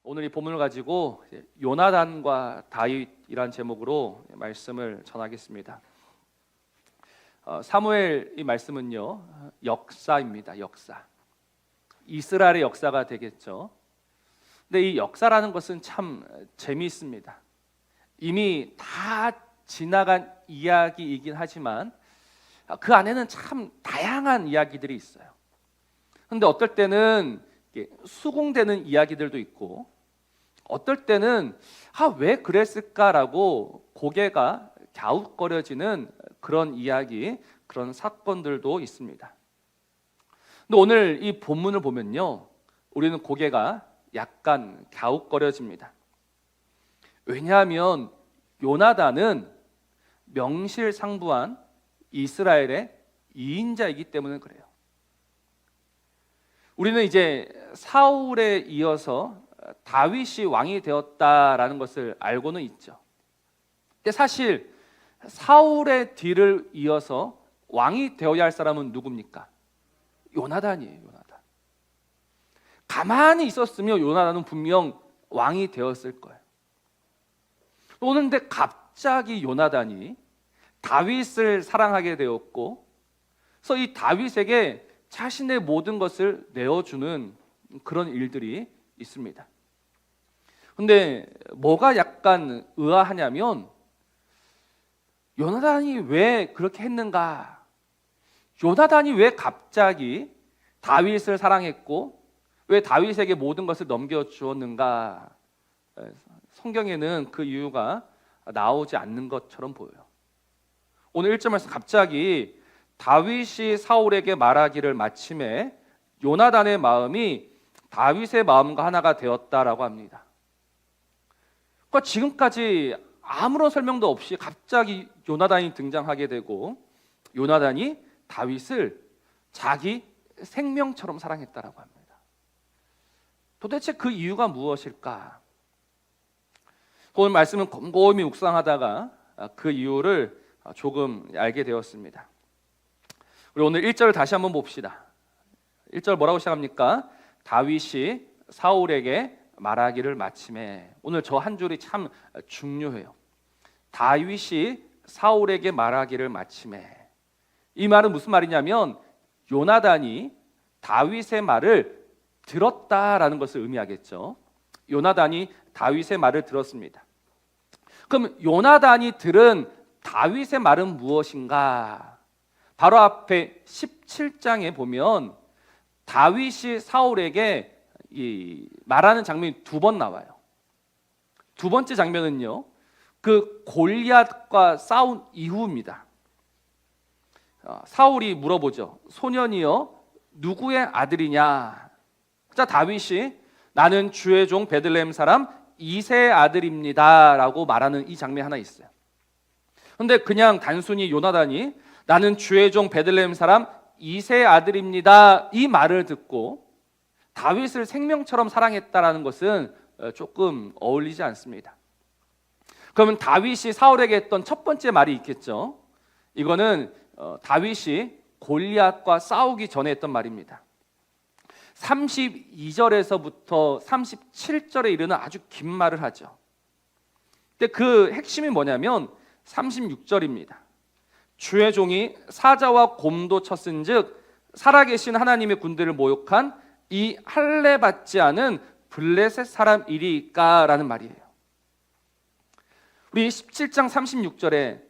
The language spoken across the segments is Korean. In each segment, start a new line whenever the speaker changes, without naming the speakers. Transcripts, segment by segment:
오늘 이 본문을 가지고 요나단과 다윗이란 제목으로 말씀을 전하겠습니다. 사무엘 이 말씀은요, 역사입니다. 역사. 이스라엘의 역사가 되겠죠. 근데 이 역사라는 것은 참 재미있습니다. 이미 다 지나간 이야기이긴 하지만 그 안에는 참 다양한 이야기들이 있어요. 근데 어떨 때는 수긍되는 이야기들도 있고, 어떨 때는 왜 그랬을까라고 고개가 갸웃거려지는 그런 이야기, 그런 사건들도 있습니다. 근데 오늘 이 본문을 보면요, 우리는 고개가 약간 갸웃거려집니다. 왜냐하면 요나단은 명실상부한 이스라엘의 2인자이기 때문에 그래요. 우리는 이제 사울에 이어서 다윗이 왕이 되었다라는 것을 알고는 있죠. 근데 사실 사울의 뒤를 이어서 왕이 되어야 할 사람은 누굽니까? 요나단이에요. 요나단. 가만히 있었으면 요나단은 분명 왕이 되었을 거예요. 그런데 갑자기 요나단이 다윗을 사랑하게 되었고, 그래서 이 다윗에게 자신의 모든 것을 내어주는 그런 일들이 있습니다. 근데 뭐가 약간 의아하냐면, 요나단이 왜 그렇게 했는가? 요나단이 왜 갑자기 다윗을 사랑했고 왜 다윗에게 모든 것을 넘겨주었는가? 성경에는 그 이유가 나오지 않는 것처럼 보여요. 오늘 1절에서 갑자기 다윗이 사울에게 말하기를 마침에 요나단의 마음이 다윗의 마음과 하나가 되었다라고 합니다. 그러니까 지금까지 아무런 설명도 없이 갑자기 요나단이 등장하게 되고, 요나단이 다윗을 자기 생명처럼 사랑했다라고 합니다. 도대체 그 이유가 무엇일까? 오늘 말씀은 곰곰이 묵상하다가 그 이유를 조금 알게 되었습니다. 우리 오늘 1절 다시 한번 봅시다. 1절 뭐라고 시작합니까? 다윗이 사울에게 말하기를 마침에. 오늘 저 한 줄이 참 중요해요. 다윗이 사울에게 말하기를 마침에. 이 말은 무슨 말이냐면 요나단이 다윗의 말을 들었다라는 것을 의미하겠죠. 요나단이 다윗의 말을 들었습니다. 그럼 요나단이 들은 다윗의 말은 무엇인가? 바로 앞에 17장에 보면 다윗이 사울에게 말하는 장면이 두 번 나와요. 두 번째 장면은요, 그 골리앗과 싸운 이후입니다. 사울이 물어보죠. 소년이여 누구의 아들이냐? 자, 다윗이 나는 주의 종 베들레헴 사람 이새의 아들입니다 라고 말하는 이 장면이 하나 있어요. 그런데 그냥 단순히 요나단이 나는 주의 종 베들레헴 사람 이새의 아들입니다 이 말을 듣고 다윗을 생명처럼 사랑했다라는 것은 조금 어울리지 않습니다. 그러면 다윗이 사울에게 했던 첫 번째 말이 있겠죠. 이거는 다윗이 골리앗과 싸우기 전에 했던 말입니다. 32절에서부터 37절에 이르는 아주 긴 말을 하죠. 근데 그 핵심이 뭐냐면 36절입니다. 주의 종이 사자와 곰도 쳤은즉 살아계신 하나님의 군대를 모욕한 이 할례 받지 않은 블레셋 사람이리까라는 말이에요. 우리 17장 36절에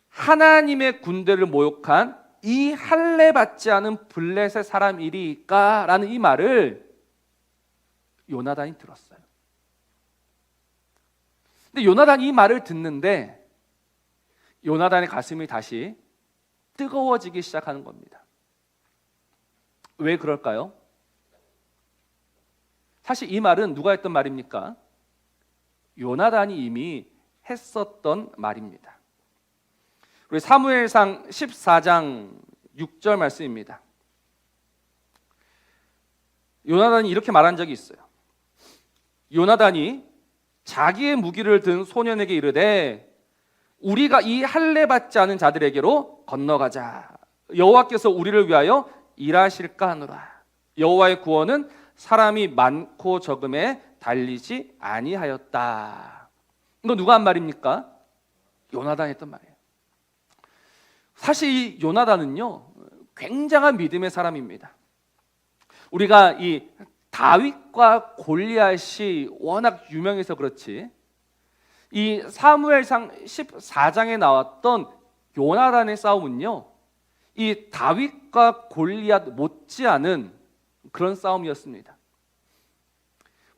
하나님의 군대를 모욕한 이 할례 받지 않은 블레셋 사람이리까라는 이 말을 요나단이 들었어요. 근데 요나단이 이 말을 듣는데 요나단의 가슴이 다시 뜨거워지기 시작하는 겁니다. 왜 그럴까요? 사실 이 말은 누가 했던 말입니까? 요나단이 이미 했었던 말입니다. 우리 사무엘상 14장 6절 말씀입니다. 요나단이 이렇게 말한 적이 있어요. 요나단이 자기의 무기를 든 소년에게 이르되 우리가 이 할례 받지 않은 자들에게로 건너가자. 여호와께서 우리를 위하여 일하실까 하노라. 여호와의 구원은 사람이 많고 적음에 달리지 아니하였다. 이거 누가 한 말입니까? 요나단이 했던 말이에요. 사실 이 요나단은요, 굉장한 믿음의 사람입니다. 우리가 이 다윗과 골리앗이 워낙 유명해서 그렇지, 이 사무엘상 14장에 나왔던 요나단의 싸움은요, 이 다윗과 골리앗 못지않은 그런 싸움이었습니다.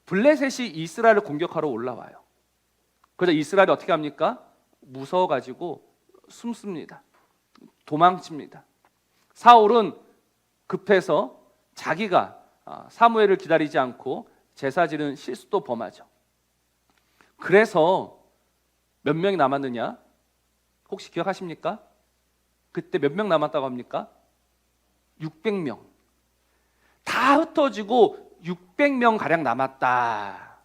블레셋이 이스라엘을 공격하러 올라와요. 그래서 이스라엘이 어떻게 합니까? 무서워가지고 숨습니다. 도망칩니다. 사울은 급해서 자기가 사무엘을 기다리지 않고 제사 지는 실수도 범하죠. 그래서 몇 명이 남았느냐? 혹시 기억하십니까? 그때 몇 명 남았다고 합니까? 600명. 다 흩어지고 600명 가량 남았다.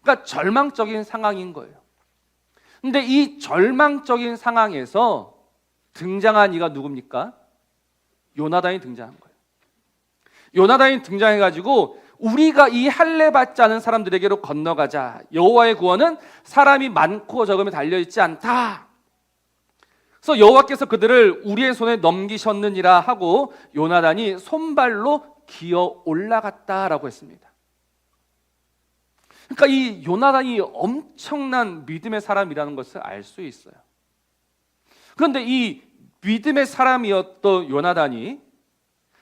그러니까 절망적인 상황인 거예요. 근데 이 절망적인 상황에서 등장한 이가 누굽니까? 요나단이 등장한 거예요. 요나단이 등장해가지고 우리가 이 할례 받지 않은 사람들에게로 건너가자. 여호와의 구원은 사람이 많고 적음에 달려있지 않다. 그래서 여호와께서 그들을 우리의 손에 넘기셨느니라 하고 요나단이 손발로 기어 올라갔다라고 했습니다. 그러니까 이 요나단이 엄청난 믿음의 사람이라는 것을 알 수 있어요. 그런데 이 믿음의 사람이었던 요나단이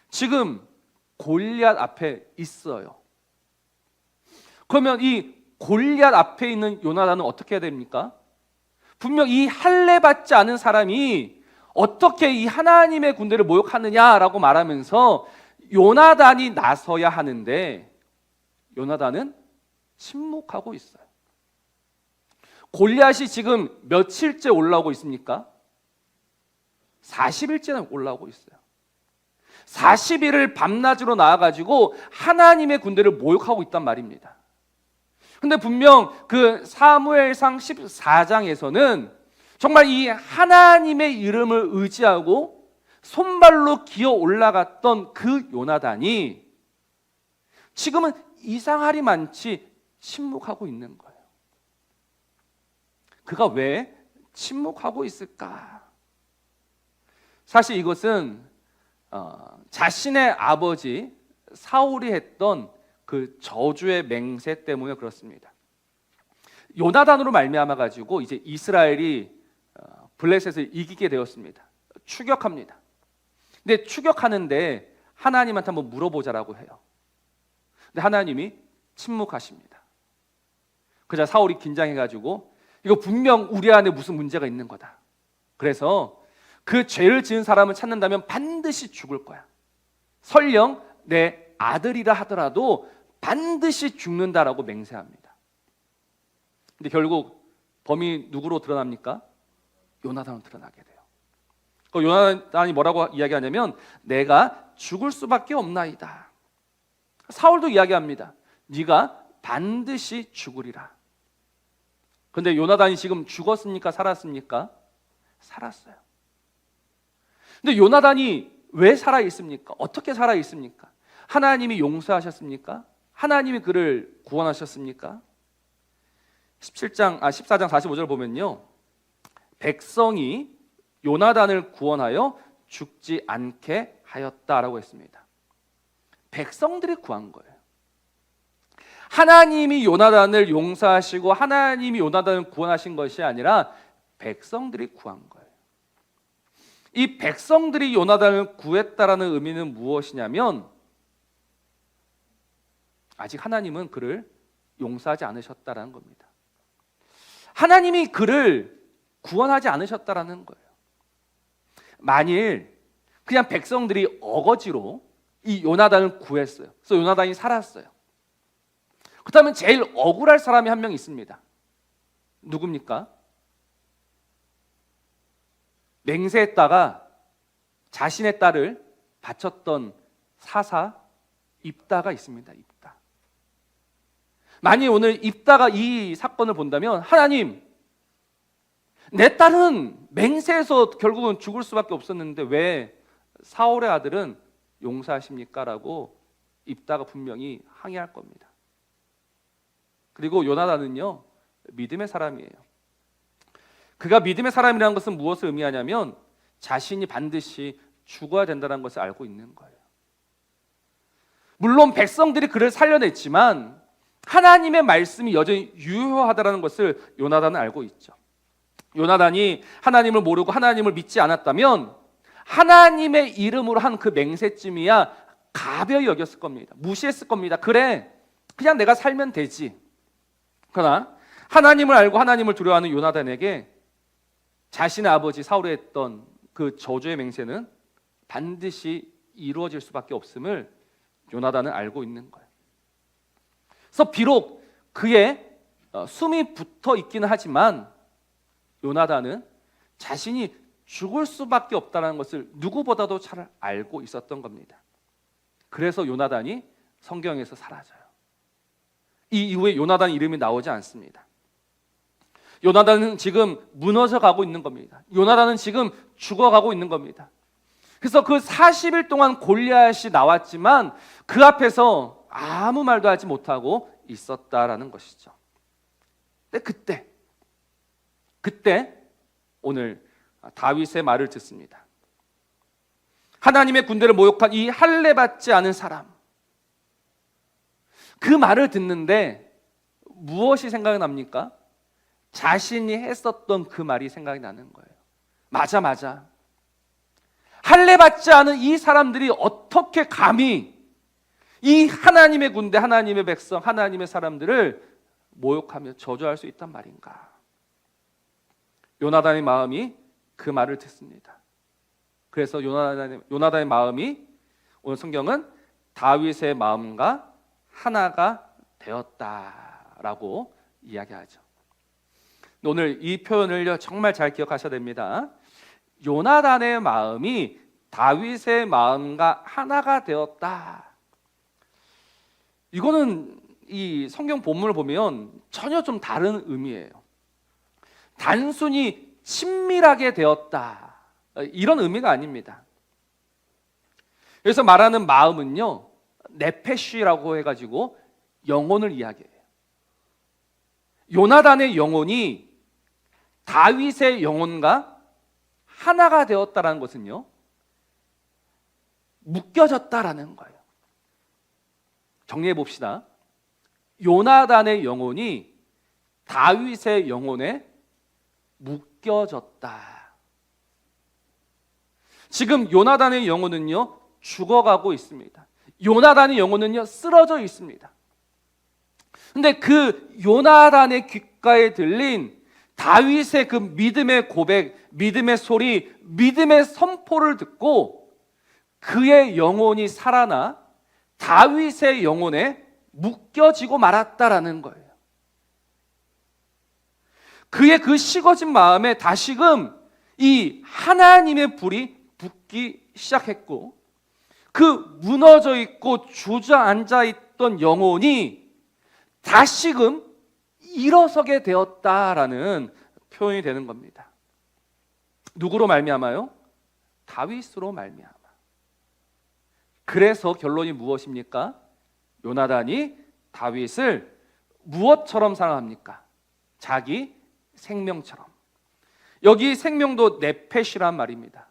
지금 골리앗 앞에 있어요. 그러면 이 골리앗 앞에 있는 요나단은 어떻게 해야 됩니까? 분명 이 할례 받지 않은 사람이 어떻게 이 하나님의 군대를 모욕하느냐라고 말하면서 요나단이 나서야 하는데 요나단은 침묵하고 있어요. 골리앗이 지금 며칠째 올라오고 있습니까? 40일째는 올라오고 있어요. 40일을 밤낮으로 나와가지고 하나님의 군대를 모욕하고 있단 말입니다. 근데 분명 그 사무엘상 14장에서는 정말 이 하나님의 이름을 의지하고 손발로 기어 올라갔던 그 요나단이 지금은 이상하리만치 침묵하고 있는 거예요. 그가 왜 침묵하고 있을까? 사실 이것은 자신의 아버지 사울이 했던 그 저주의 맹세 때문에 그렇습니다. 요나단으로 말미암아 가지고 이제 이스라엘이 블레셋을 이기게 되었습니다. 추격합니다. 근데 추격하는데 하나님한테 한번 물어보자라고 해요. 근데 하나님이 침묵하십니다. 그자 사울이 긴장해 가지고 이거 분명 우리 안에 무슨 문제가 있는 거다. 그래서 그 죄를 지은 사람을 찾는다면 반드시 죽을 거야. 설령 내 아들이라 하더라도 반드시 죽는다라고 맹세합니다. 근데 결국 범이 누구로 드러납니까? 요나단으로 드러나게 돼요. 그 요나단이 뭐라고 이야기하냐면 내가 죽을 수밖에 없나이다. 사울도 이야기합니다. 네가 반드시 죽으리라. 근데 요나단이 지금 죽었습니까? 살았습니까? 살았어요. 근데 요나단이 왜 살아 있습니까? 어떻게 살아 있습니까? 하나님이 용서하셨습니까? 하나님이 그를 구원하셨습니까? 14장 45절 보면요, 백성이 요나단을 구원하여 죽지 않게 하였다라고 했습니다. 백성들이 구한 거예요. 하나님이 요나단을 용서하시고 하나님이 요나단을 구원하신 것이 아니라 백성들이 구한 거예요. 이 백성들이 요나단을 구했다라는 의미는 무엇이냐면 아직 하나님은 그를 용서하지 않으셨다라는 겁니다. 하나님이 그를 구원하지 않으셨다라는 거예요. 만일 그냥 백성들이 어거지로 이 요나단을 구했어요. 그래서 요나단이 살았어요. 그렇다면 제일 억울할 사람이 한 명 있습니다. 누굽니까? 맹세했다가 자신의 딸을 바쳤던 사사 입다가 있습니다. 입다. 만약 오늘 입다가 이 사건을 본다면 하나님, 내 딸은 맹세해서 결국은 죽을 수밖에 없었는데 왜 사울의 아들은 용서하십니까? 라고 입다가 분명히 항의할 겁니다. 그리고 요나단은요, 믿음의 사람이에요. 그가 믿음의 사람이라는 것은 무엇을 의미하냐면 자신이 반드시 죽어야 된다는 것을 알고 있는 거예요. 물론 백성들이 그를 살려냈지만 하나님의 말씀이 여전히 유효하다는 것을 요나단은 알고 있죠. 요나단이 하나님을 모르고 하나님을 믿지 않았다면 하나님의 이름으로 한 그 맹세쯤이야 가벼이 여겼을 겁니다. 무시했을 겁니다. 그래, 그냥 내가 살면 되지. 그러나 하나님을 알고 하나님을 두려워하는 요나단에게 자신의 아버지 사울이 했던 그 저주의 맹세는 반드시 이루어질 수밖에 없음을 요나단은 알고 있는 거예요. 그래서 비록 그의 숨이 붙어 있기는 하지만 요나단은 자신이 죽을 수밖에 없다는 것을 누구보다도 잘 알고 있었던 겁니다. 그래서 요나단이 성경에서 사라져요. 이 이후에 요나단 이름이 나오지 않습니다. 요나단은 지금 무너져 가고 있는 겁니다. 요나단은 지금 죽어가고 있는 겁니다. 그래서 그 40일 동안 골리앗이 나왔지만 그 앞에서 아무 말도 하지 못하고 있었다라는 것이죠. 근데 그때 오늘 다윗의 말을 듣습니다. 하나님의 군대를 모욕한 이 할례 받지 않은 사람, 그 말을 듣는데 무엇이 생각이 납니까? 자신이 했었던 그 말이 생각이 나는 거예요. 맞아. 할례 받지 않은 이 사람들이 어떻게 감히 이 하나님의 군대, 하나님의 백성, 하나님의 사람들을 모욕하며 저주할 수 있단 말인가? 요나단의 마음이 그 말을 듣습니다. 그래서 요나단의 마음이 오늘 성경은 다윗의 마음과 하나가 되었다라고 이야기하죠. 오늘 이 표현을 정말 잘 기억하셔야 됩니다. 요나단의 마음이 다윗의 마음과 하나가 되었다. 이거는 이 성경 본문을 보면 전혀 좀 다른 의미예요. 단순히 친밀하게 되었다, 이런 의미가 아닙니다. 그래서 말하는 마음은요, 네페쉬라고 해가지고 영혼을 이야기해요. 요나단의 영혼이 다윗의 영혼과 하나가 되었다라는 것은요, 묶여졌다라는 거예요. 정리해 봅시다. 요나단의 영혼이 다윗의 영혼에 묶여졌다. 지금 요나단의 영혼은요, 죽어가고 있습니다. 요나단의 영혼은요, 쓰러져 있습니다. 근데 그 요나단의 귓가에 들린 다윗의 그 믿음의 고백, 믿음의 소리, 믿음의 선포를 듣고 그의 영혼이 살아나 다윗의 영혼에 묶여지고 말았다라는 거예요. 그의 그 식어진 마음에 다시금 이 하나님의 불이 붙기 시작했고, 그 무너져 있고 주저앉아 있던 영혼이 다시금 일어서게 되었다라는 표현이 되는 겁니다. 누구로 말미암아요? 다윗으로 말미암아. 그래서 결론이 무엇입니까? 요나단이 다윗을 무엇처럼 사랑합니까? 자기 생명처럼. 여기 생명도 네펫이란 말입니다.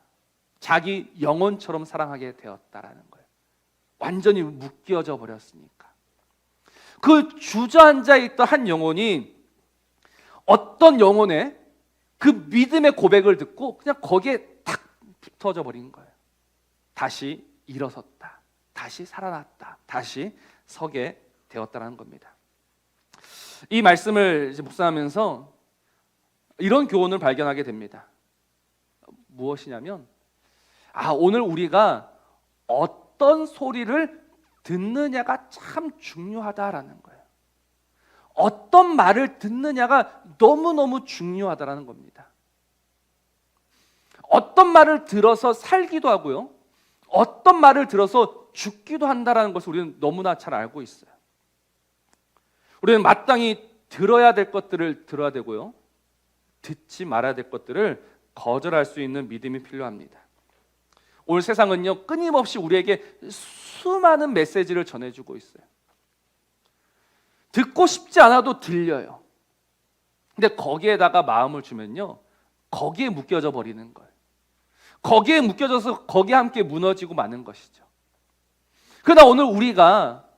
자기 영혼처럼 사랑하게 되었다라는 거예요. 완전히 묶여져 버렸으니까. 그 주저앉아 있던 한 영혼이 어떤 영혼의 그 믿음의 고백을 듣고 그냥 거기에 탁 붙어져 버린 거예요. 다시 일어섰다, 다시 살아났다, 다시 서게 되었다는 겁니다. 이 말씀을 이제 묵상하면서 이런 교훈을 발견하게 됩니다. 무엇이냐면, 오늘 우리가 어떤 소리를 듣느냐가 참 중요하다라는 거예요. 어떤 말을 듣느냐가 너무너무 중요하다라는 겁니다. 어떤 말을 들어서 살기도 하고요, 어떤 말을 들어서 죽기도 한다라는 것을 우리는 너무나 잘 알고 있어요. 우리는 마땅히 들어야 될 것들을 들어야 되고요, 듣지 말아야 될 것들을 거절할 수 있는 믿음이 필요합니다. 오늘 세상은요, 끊임없이 우리에게 수많은 메시지를 전해주고 있어요. 듣고 싶지 않아도 들려요. 근데 거기에다가 마음을 주면요, 거기에 묶여져 버리는 거예요. 거기에 묶여져서 거기에 함께 무너지고 마는 것이죠. 그러나 오늘 우리가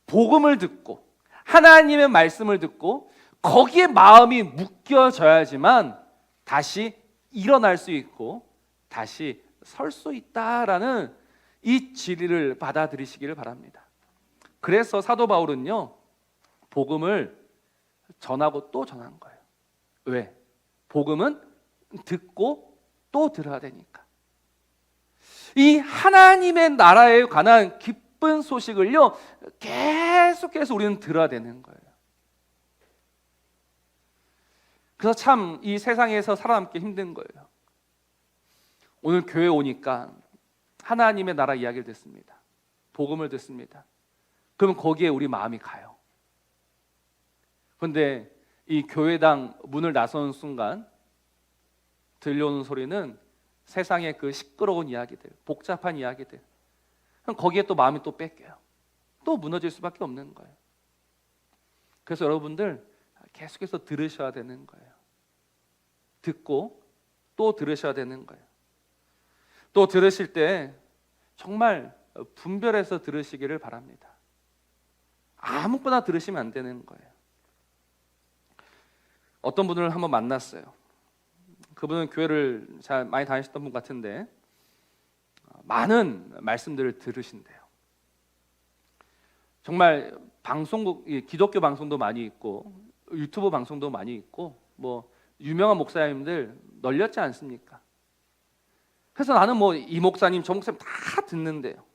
복음을 듣고 하나님의 말씀을 듣고 거기에 마음이 묶여져야지만 다시 일어날 수 있고 다시 설 수 있다라는 이 진리를 받아들이시기를 바랍니다. 그래서 사도 바울은요, 복음을 전하고 또 전한 거예요. 왜? 복음은 듣고 또 들어야 되니까. 이 하나님의 나라에 관한 기쁜 소식을요, 계속해서 우리는 들어야 되는 거예요. 그래서 참 이 세상에서 살아남기 힘든 거예요. 오늘 교회 오니까 하나님의 나라 이야기를 듣습니다. 복음을 듣습니다. 그럼 거기에 우리 마음이 가요. 그런데 이 교회당 문을 나서는 순간 들려오는 소리는 세상의 그 시끄러운 이야기들, 복잡한 이야기들, 그럼 거기에 또 마음이 또 뺏겨요. 또 무너질 수밖에 없는 거예요. 그래서 여러분들 계속해서 들으셔야 되는 거예요. 듣고 또 들으셔야 되는 거예요. 또 들으실 때 정말 분별해서 들으시기를 바랍니다. 아무거나 들으시면 안 되는 거예요. 어떤 분을 한번 만났어요. 그분은 교회를 잘 많이 다니셨던 분 같은데 많은 말씀들을 들으신대요. 정말 방송국, 기독교 방송도 많이 있고 유튜브 방송도 많이 있고 뭐 유명한 목사님들 널렸지 않습니까? 그래서 나는 뭐 이 목사님 저 목사님 다 듣는데요.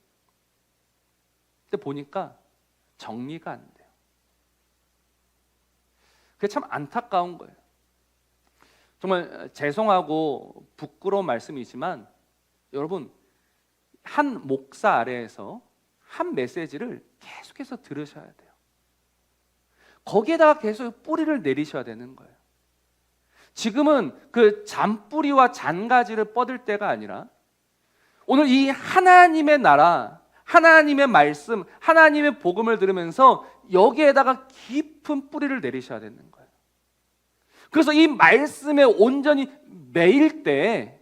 근데 보니까 정리가 안 돼요. 그게 참 안타까운 거예요. 정말 죄송하고 부끄러운 말씀이지만 여러분, 한 목사 아래에서 한 메시지를 계속해서 들으셔야 돼요. 거기에다가 계속 뿌리를 내리셔야 되는 거예요. 지금은 그 잔뿌리와 잔가지를 뻗을 때가 아니라 오늘 이 하나님의 나라, 하나님의 말씀, 하나님의 복음을 들으면서 여기에다가 깊은 뿌리를 내리셔야 되는 거예요. 그래서 이 말씀에 온전히 매일 때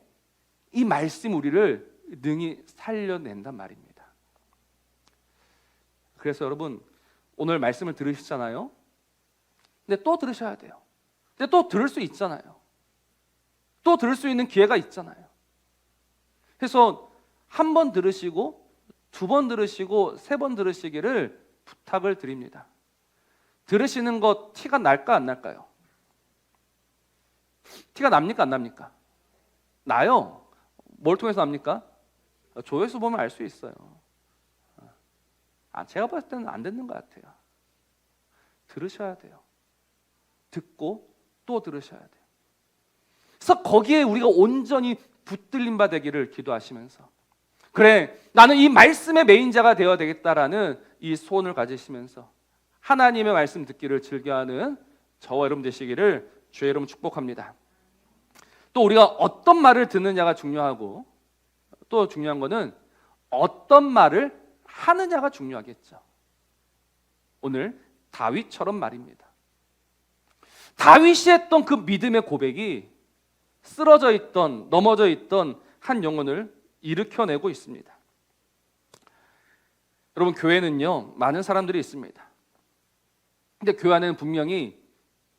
이 말씀 우리를 능히 살려낸단 말입니다. 그래서 여러분, 오늘 말씀을 들으시잖아요. 근데 또 들으셔야 돼요. 근데 또 들을 수 있잖아요. 또 들을 수 있는 기회가 있잖아요. 그래서 한 번 들으시고 두 번 들으시고 세 번 들으시기를 부탁을 드립니다. 들으시는 거 티가 날까 안 날까요? 티가 납니까 안 납니까? 나요. 뭘 통해서 납니까? 조회수 보면 알 수 있어요. 제가 봤을 때는 안 듣는 것 같아요. 들으셔야 돼요. 듣고 또 들으셔야 돼요. 그래서 거기에 우리가 온전히 붙들림 바 되기를 기도하시면서, 그래, 나는 이 말씀의 메인자가 되어야 되겠다라는 이 소원을 가지시면서 하나님의 말씀 듣기를 즐겨하는 저와 여러분 되시기를 주의 이름으로 축복합니다. 또 우리가 어떤 말을 듣느냐가 중요하고 또 중요한 거는 어떤 말을 하느냐가 중요하겠죠. 오늘 다윗처럼 말입니다. 다윗이 했던 그 믿음의 고백이 쓰러져 있던, 넘어져 있던 한 영혼을 일으켜내고 있습니다. 여러분, 교회는요, 많은 사람들이 있습니다. 근데 교회 안에는 분명히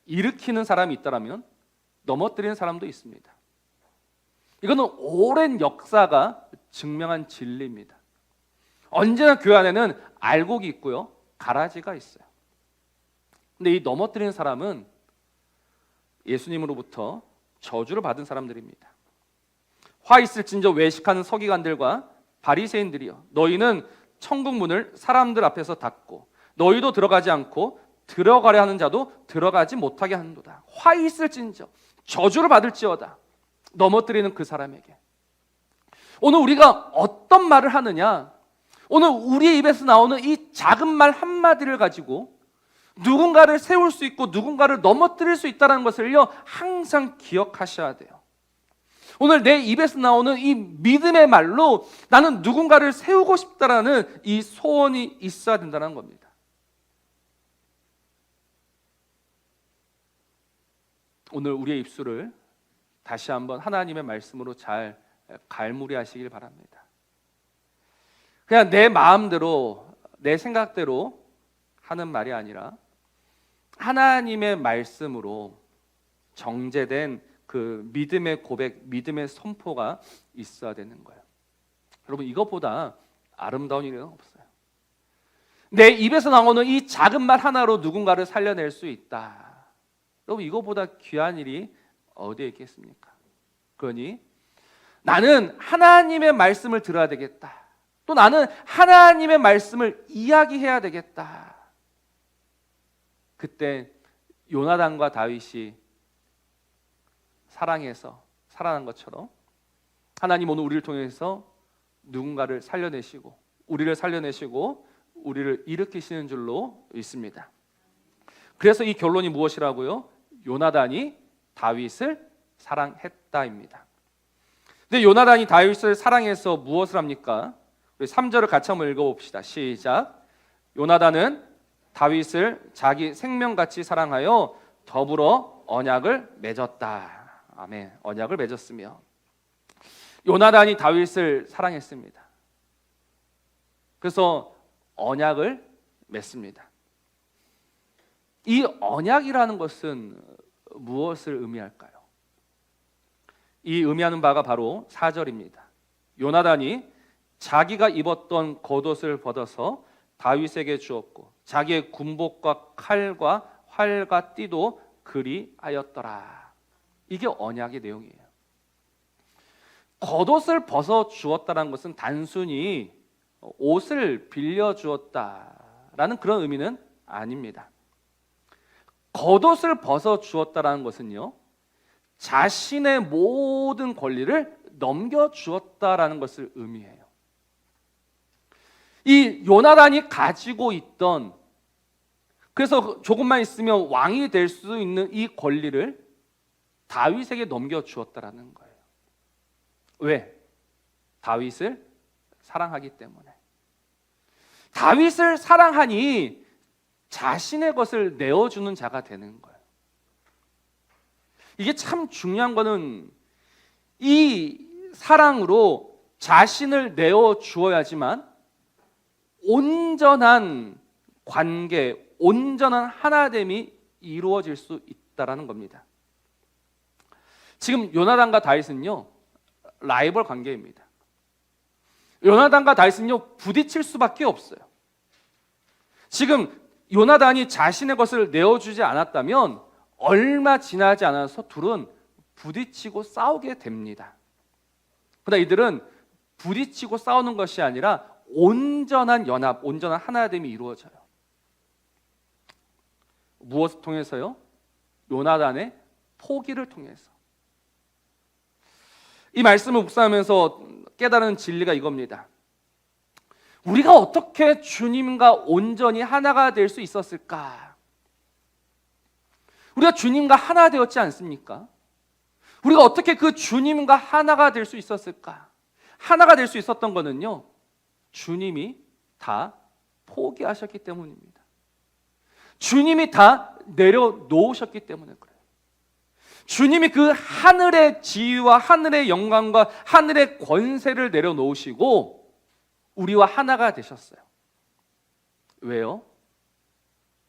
일으키는 사람이 있다면 넘어뜨리는 사람도 있습니다. 이거는 오랜 역사가 증명한 진리입니다. 언제나 교회 안에는 알곡이 있고요, 가라지가 있어요. 근데 이 넘어뜨리는 사람은 예수님으로부터 저주를 받은 사람들입니다. 화 있을진저 외식하는 서기관들과 바리새인들이여, 너희는 천국 문을 사람들 앞에서 닫고 너희도 들어가지 않고 들어가려 하는 자도 들어가지 못하게 하는도다. 화 있을진저, 저주를 받을지어다. 넘어뜨리는 그 사람에게. 오늘 우리가 어떤 말을 하느냐, 오늘 우리의 입에서 나오는 이 작은 말 한마디를 가지고 누군가를 세울 수 있고 누군가를 넘어뜨릴 수 있다는 것을요, 항상 기억하셔야 돼요. 오늘 내 입에서 나오는 이 믿음의 말로 나는 누군가를 세우고 싶다라는 이 소원이 있어야 된다는 겁니다. 오늘 우리의 입술을 다시 한번 하나님의 말씀으로 잘 갈무리하시길 바랍니다. 그냥 내 마음대로 내 생각대로 하는 말이 아니라 하나님의 말씀으로 정제된 그 믿음의 고백, 믿음의 선포가 있어야 되는 거예요. 여러분, 이것보다 아름다운 일은 없어요. 내 입에서 나오는 이 작은 말 하나로 누군가를 살려낼 수 있다. 여러분, 이것보다 귀한 일이 어디에 있겠습니까? 그러니 나는 하나님의 말씀을 들어야 되겠다. 또 나는 하나님의 말씀을 이야기해야 되겠다. 그때 요나단과 다윗이 사랑해서 살아난 것처럼 하나님 오늘 우리를 통해서 누군가를 살려내시고 우리를 살려내시고 우리를 일으키시는 줄로 믿습니다. 그래서 이 결론이 무엇이라고요? 요나단이 다윗을 사랑했다입니다. 근데 요나단이 다윗을 사랑해서 무엇을 합니까? 우리 3절을 같이 한번 읽어봅시다. 시작. 요나단은 다윗을 자기 생명같이 사랑하여 더불어 언약을 맺었다. 아멘. 언약을 맺었으며 요나단이 다윗을 사랑했습니다. 그래서 언약을 맺습니다. 이 언약이라는 것은 무엇을 의미할까요? 이 의미하는 바가 바로 4절입니다. 요나단이 자기가 입었던 겉옷을 벗어서 다윗에게 주었고 자기의 군복과 칼과 활과 띠도 그리하였더라. 이게 언약의 내용이에요. 겉옷을 벗어 주었다는 것은 단순히 옷을 빌려 주었다라는 그런 의미는 아닙니다. 겉옷을 벗어 주었다라는 것은요, 자신의 모든 권리를 넘겨 주었다라는 것을 의미해요. 이 요나단이 가지고 있던, 그래서 조금만 있으면 왕이 될 수 있는 이 권리를 다윗에게 넘겨 주었다라는 거예요. 왜? 다윗을 사랑하기 때문에. 다윗을 사랑하니 자신의 것을 내어주는 자가 되는 거예요. 이게 참 중요한 거는 이 사랑으로 자신을 내어주어야지만 온전한 관계, 온전한 하나됨이 이루어질 수 있다는 겁니다. 지금 요나단과 다윗은요, 라이벌 관계입니다. 요나단과 다윗은요, 부딪힐 수밖에 없어요. 지금 요나단이 자신의 것을 내어주지 않았다면 얼마 지나지 않아서 둘은 부딪히고 싸우게 됩니다. 그러나 이들은 부딪히고 싸우는 것이 아니라 온전한 연합, 온전한 하나됨이 이루어져요. 무엇을 통해서요? 요나단의 포기를 통해서. 이 말씀을 묵상하면서 깨달은 진리가 이겁니다. 우리가 어떻게 주님과 온전히 하나가 될 수 있었을까? 우리가 주님과 하나 되었지 않습니까? 우리가 어떻게 그 주님과 하나가 될 수 있었을까? 하나가 될 수 있었던 것은요, 주님이 다 포기하셨기 때문입니다. 주님이 다 내려놓으셨기 때문에 그래요. 주님이 그 하늘의 지위와 하늘의 영광과 하늘의 권세를 내려놓으시고 우리와 하나가 되셨어요. 왜요?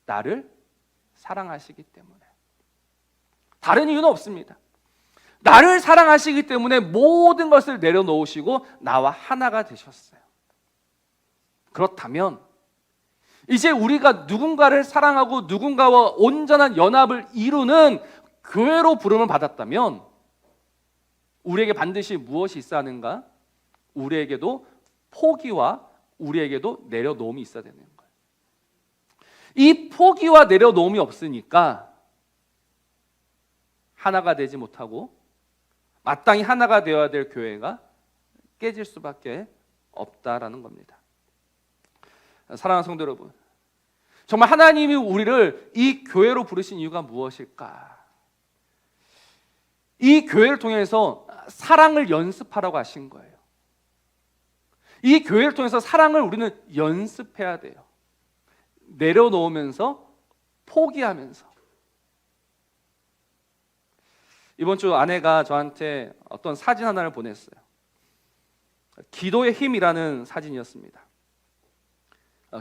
나를 사랑하시기 때문에. 다른 이유는 없습니다. 나를 사랑하시기 때문에 모든 것을 내려놓으시고 나와 하나가 되셨어요. 그렇다면 이제 우리가 누군가를 사랑하고 누군가와 온전한 연합을 이루는 교회로 부름을 받았다면 우리에게 반드시 무엇이 있어야 하는가? 우리에게도 포기와 우리에게도 내려놓음이 있어야 되는 거예요. 이 포기와 내려놓음이 없으니까 하나가 되지 못하고 마땅히 하나가 되어야 될 교회가 깨질 수밖에 없다라는 겁니다. 사랑하는 성도 여러분, 정말 하나님이 우리를 이 교회로 부르신 이유가 무엇일까? 이 교회를 통해서 사랑을 연습하라고 하신 거예요. 이 교회를 통해서 사랑을 우리는 연습해야 돼요. 내려놓으면서 포기하면서. 이번 주 아내가 저한테 어떤 사진 하나를 보냈어요. 기도의 힘이라는 사진이었습니다.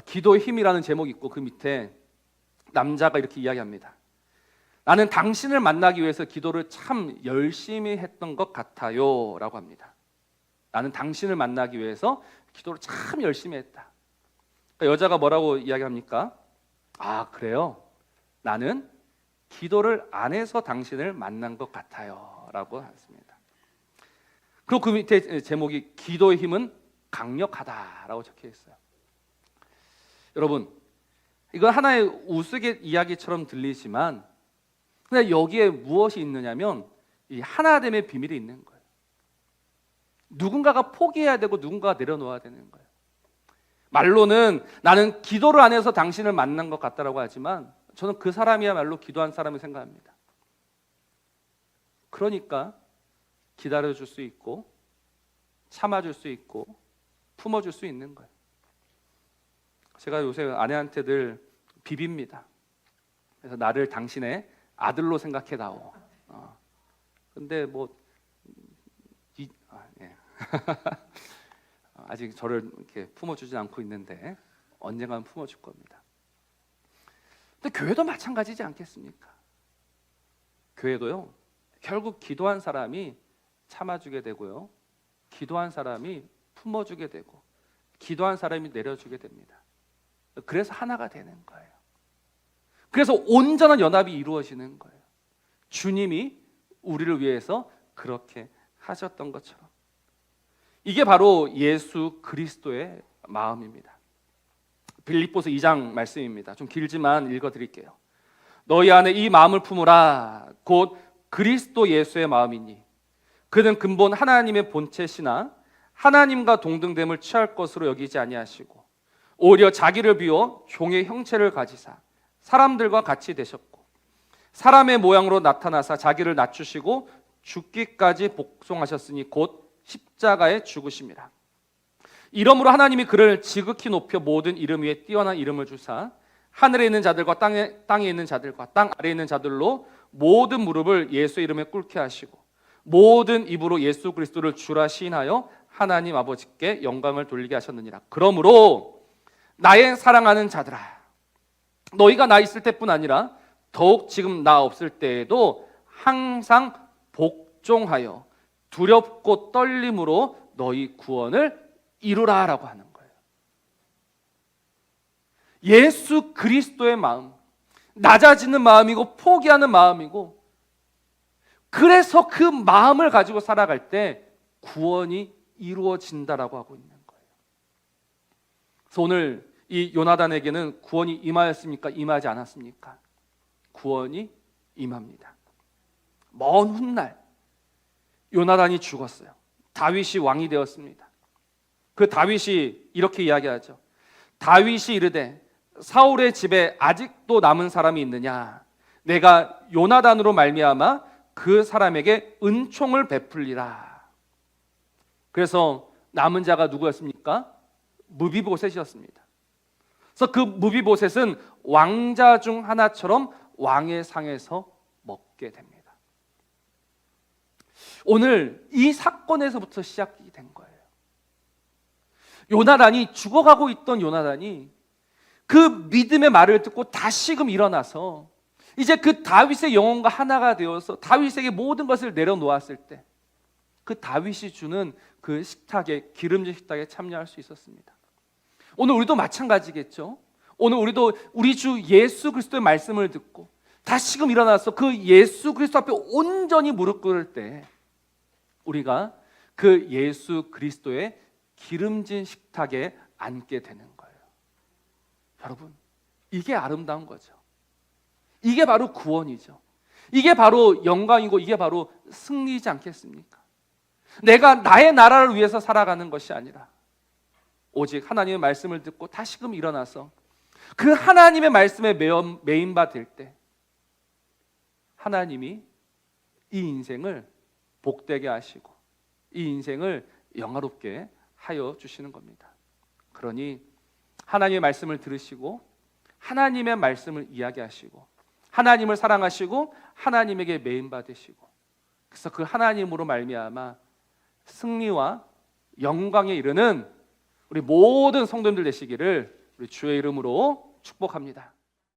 기도의 힘이라는 제목이 있고 그 밑에 남자가 이렇게 이야기합니다. 나는 당신을 만나기 위해서 기도를 참 열심히 했던 것 같아요 라고 합니다. 나는 당신을 만나기 위해서 기도를 참 열심히 했다. 그러니까 여자가 뭐라고 이야기합니까? 아, 그래요? 나는 기도를 안 해서 당신을 만난 것 같아요 라고 했습니다. 그리고 그 밑에 제목이 기도의 힘은 강력하다라고 적혀 있어요. 여러분, 이건 하나의 우스갯 이야기처럼 들리지만 근데 여기에 무엇이 있느냐면 이 하나됨의 비밀이 있는 거예요. 누군가가 포기해야 되고 누군가가 내려놓아야 되는 거예요. 말로는 나는 기도를 안 해서 당신을 만난 것 같다라고 하지만 저는 그 사람이야말로 기도한 사람을 생각합니다. 그러니까 기다려줄 수 있고 참아줄 수 있고 품어줄 수 있는 거예요. 제가 요새 아내한테 늘 비빕니다. 그래서 나를 당신의 아들로 생각해다오. 근데 예. 아직 저를 이렇게 품어주지 않고 있는데 언젠가는 품어줄 겁니다. 근데 교회도 마찬가지지 않겠습니까? 교회도요, 결국 기도한 사람이 참아주게 되고요, 기도한 사람이 품어주게 되고, 기도한 사람이 내려주게 됩니다. 그래서 하나가 되는 거예요. 그래서 온전한 연합이 이루어지는 거예요. 주님이 우리를 위해서 그렇게 하셨던 것처럼. 이게 바로 예수 그리스도의 마음입니다. 빌립보서 2장 말씀입니다. 좀 길지만 읽어드릴게요. 너희 안에 이 마음을 품으라. 곧 그리스도 예수의 마음이니 그는 근본 하나님의 본체시나 하나님과 동등됨을 취할 것으로 여기지 아니하시고 오히려 자기를 비워 종의 형체를 가지사 사람들과 같이 되셨고 사람의 모양으로 나타나사 자기를 낮추시고 죽기까지 복종하셨으니 곧 십자가에 죽으심이라. 이러므로 하나님이 그를 지극히 높여 모든 이름 위에 뛰어난 이름을 주사 하늘에 있는 자들과 땅에 있는 자들과 땅 아래에 있는 자들로 모든 무릎을 예수의 이름에 꿇게 하시고 모든 입으로 예수 그리스도를 주라 시인하여 하나님 아버지께 영광을 돌리게 하셨느니라. 그러므로 나의 사랑하는 자들아, 너희가 나 있을 때뿐 아니라 더욱 지금 나 없을 때에도 항상 복종하여 두렵고 떨림으로 너희 구원을 이루라라고 하는 거예요. 예수 그리스도의 마음, 낮아지는 마음이고 포기하는 마음이고, 그래서 그 마음을 가지고 살아갈 때 구원이 이루어진다라고 하고 있는 거예요. 그래서 오늘 이 요나단에게는 구원이 임하였습니까? 임하지 않았습니까? 구원이 임합니다. 먼 훗날 요나단이 죽었어요. 다윗이 왕이 되었습니다. 그 다윗이 이렇게 이야기하죠. 다윗이 이르되 사울의 집에 아직도 남은 사람이 있느냐? 내가 요나단으로 말미암아 그 사람에게 은총을 베풀리라. 그래서 남은 자가 누구였습니까? 무비보셋이었습니다. 그래서 그 무비보셋은 왕자 중 하나처럼 왕의 상에서 먹게 됩니다. 오늘 이 사건에서부터 시작이 된 거예요. 요나단이, 죽어가고 있던 요나단이 그 믿음의 말을 듣고 다시금 일어나서 이제 그 다윗의 영혼과 하나가 되어서 다윗에게 모든 것을 내려놓았을 때 그 다윗이 주는 그 식탁에, 기름진 식탁에 참여할 수 있었습니다. 오늘 우리도 마찬가지겠죠. 오늘 우리도 우리 주 예수 그리스도의 말씀을 듣고 다시금 일어나서 그 예수 그리스도 앞에 온전히 무릎 꿇을 때 우리가 그 예수 그리스도의 기름진 식탁에 앉게 되는 거예요. 여러분, 이게 아름다운 거죠. 이게 바로 구원이죠. 이게 바로 영광이고 이게 바로 승리이지 않겠습니까? 내가 나의 나라를 위해서 살아가는 것이 아니라 오직 하나님의 말씀을 듣고 다시금 일어나서 그 하나님의 말씀에 메인바 될 때 하나님이 이 인생을 복되게 하시고 이 인생을 영화롭게 하여 주시는 겁니다. 그러니 하나님의 말씀을 들으시고 하나님의 말씀을 이야기하시고 하나님을 사랑하시고 하나님에게 매인받으시고 그래서 그 하나님으로 말미암아 승리와 영광에 이르는 우리 모든 성도님들 되시기를 우리 주의 이름으로 축복합니다.